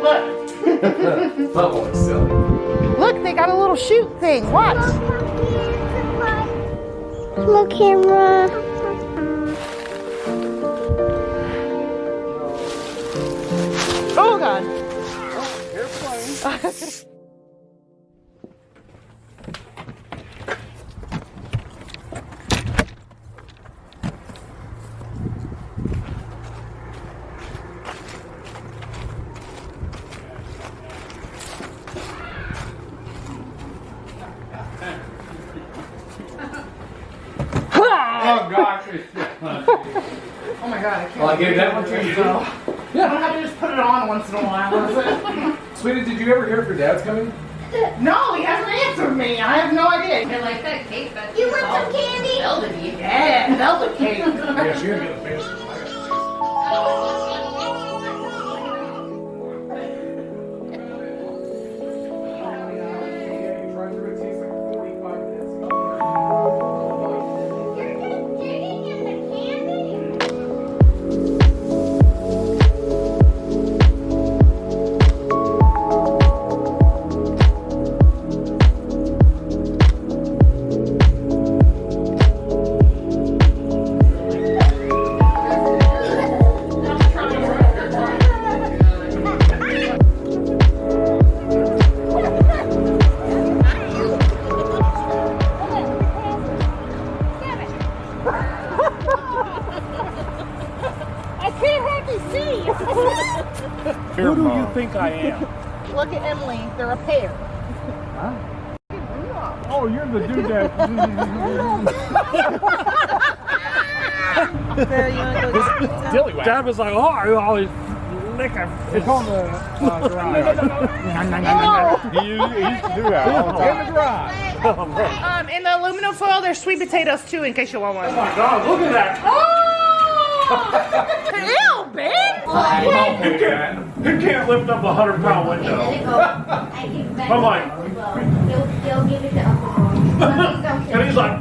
Look. That looks silly. Look, they got a little shoot thing. Watch. Look, camera. Oh, God. Oh gosh, Oh my God, I can't. Well, I gave that one to you. I don't have to just put it on once in a while. Sweetie, did you ever hear if your dad's coming? No, he hasn't answered me. I have no idea. I like that cake. That's You want some candy? velvety. Yeah, velvet cake. Yeah, she's gonna get a face. You're just digging in the candy? I can't hardly see. who do you think I am? Look at Emily. They're a pair. Oh, you're the dude that. Dad was like, oh, I always lick him. It's on the garage. He used to do that all the time. In the garage. In the aluminum foil, there's sweet potatoes too, in case you want one. Oh my God, look at that. Ew, babe. He can't lift up a 100-pound window. I'm like, He'll give it to Uncle Boy. and he's like,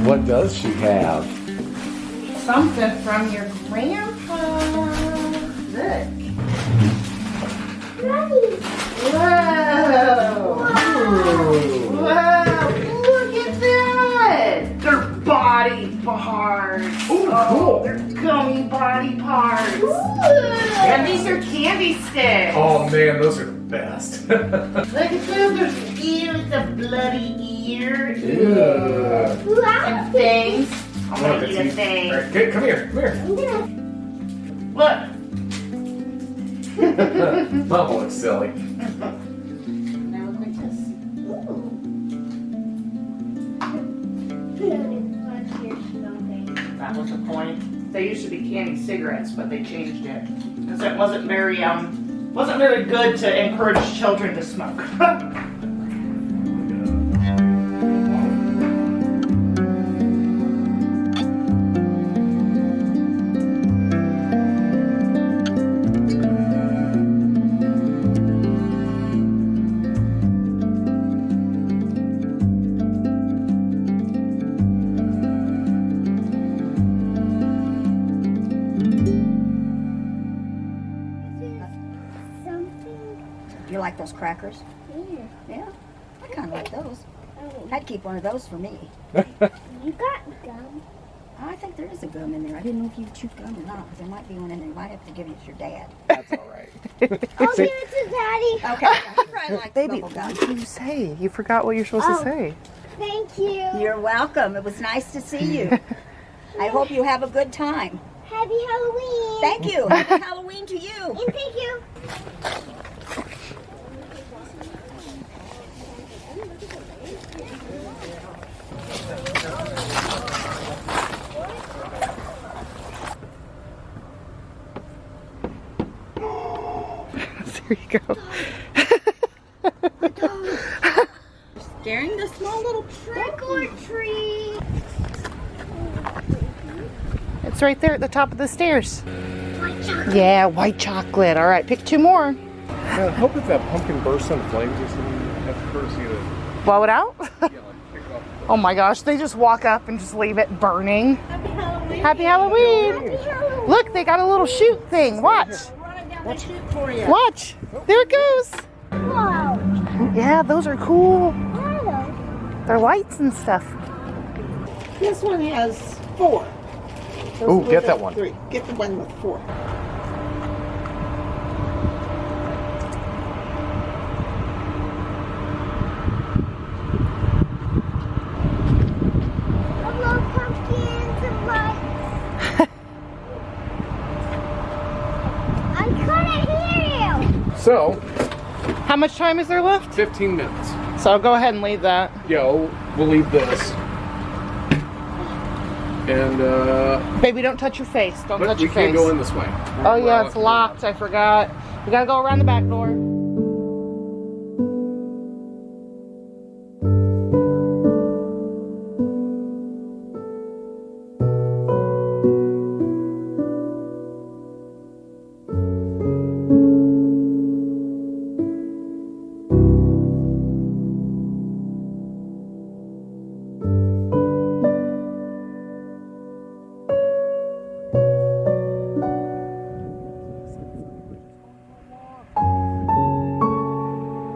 What does she have? Something from your grandpa. Look. Whoa. Wow. Look at that. They're body parts. Ooh, Oh, cool. they're gummy body parts. And these are candy sticks. Oh man, those are the best. Look at them. There's ears, a bloody ear. Ew. And things. I want to eat a thing. All right, okay, come here, come here. Look. That looks silly. They look like this. That was a point. They used to be candy cigarettes, but they changed it because it wasn't very good to encourage children to smoke. Do you like those crackers? Yeah. Yeah, I kind of like those. I'd keep one of those for me. You got gum. I think there is a gum in there. I didn't know if you chewed gum or not, because there might be one in there. You might have to give it to your dad. That's all right. I'll give it to Daddy. Okay, he probably likes Baby, bubble gum. what did you say? You forgot what you're supposed Oh. to say. Thank you. You're welcome. It was nice to see you. I hope you have a good time. Happy Halloween. Thank you. Happy Halloween to you. And thank you. There you go. Scaring the small little Trick or treat. It's right there at the top of the stairs. White chocolate. Yeah, white chocolate. All right, pick 2 more. Man, I hope if that pumpkin bursts into flames or something, you have the courtesy to Blow it out? yeah, like, pick it up. Oh my gosh, they just walk up and just leave it burning. Happy Halloween. Happy Halloween. Happy Halloween. Look, they got a little chute thing. Watch. Watch. There it goes. Whoa. Yeah, those are cool. What are those? They're lights and stuff. This one has 4. Those Ooh, ones get that have one. 3. Get the one with 4. Hello, pumpkins and lights. I couldn't hear you. So, How much time is there left? 15 minutes. So I'll go ahead and leave that. Yo, we'll leave this. And, Baby, don't touch your face. Don't but touch we your face. can't go in this way. Oh yeah, it's locked. I forgot. We gotta go around the back door.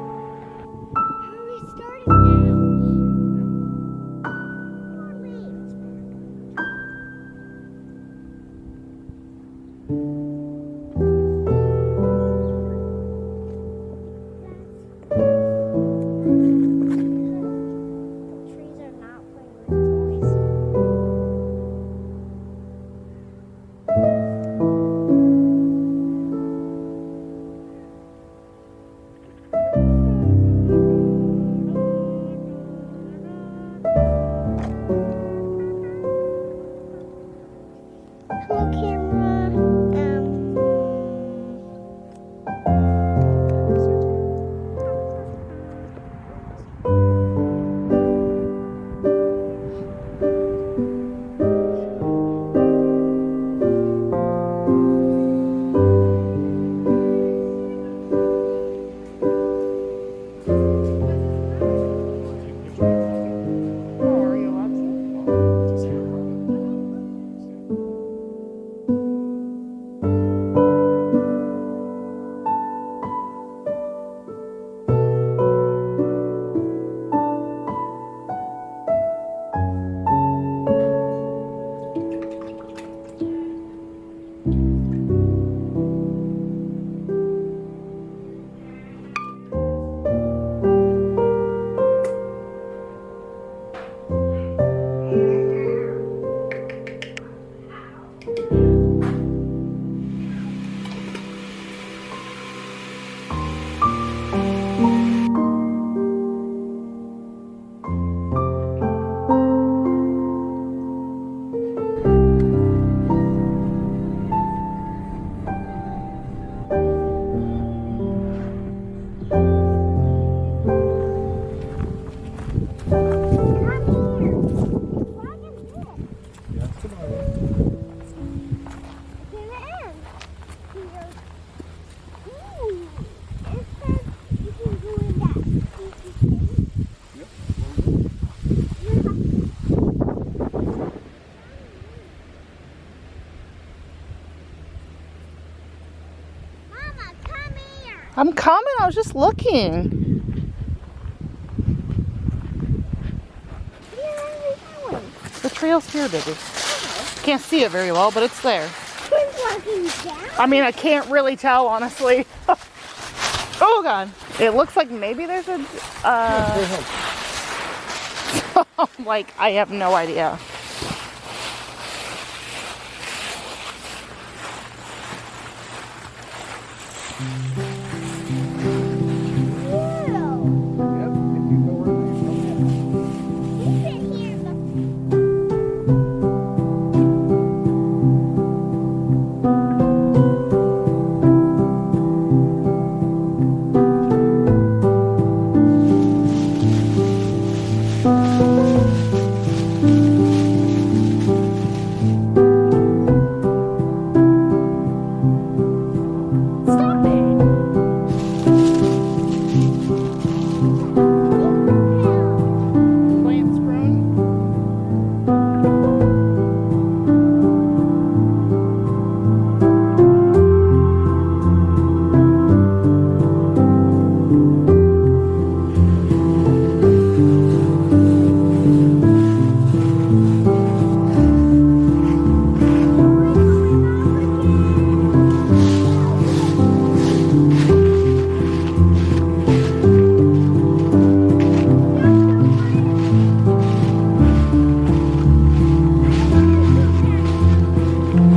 Are we starting now? Or wait. The trees are not playing with toys. Hello, camera. I'm coming. I was just looking. Where are we going? The trail's here, baby. Can't see it very well, but it's there. We're walking down. I mean, I can't really tell, honestly. Oh, God. It looks like maybe there's a... like, I have no idea. Yep, if you know where these We've been here before. Stop it. Plants grown.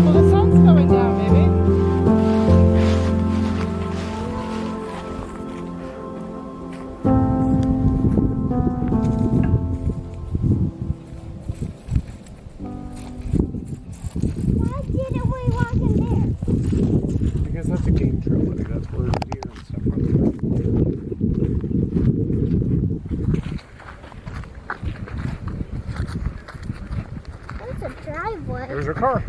Well, the sun's going down, baby. Why didn't we walk in there? Because that's a game trail, buddy. That's where deer and stuff are. That's a driveway. There's a car.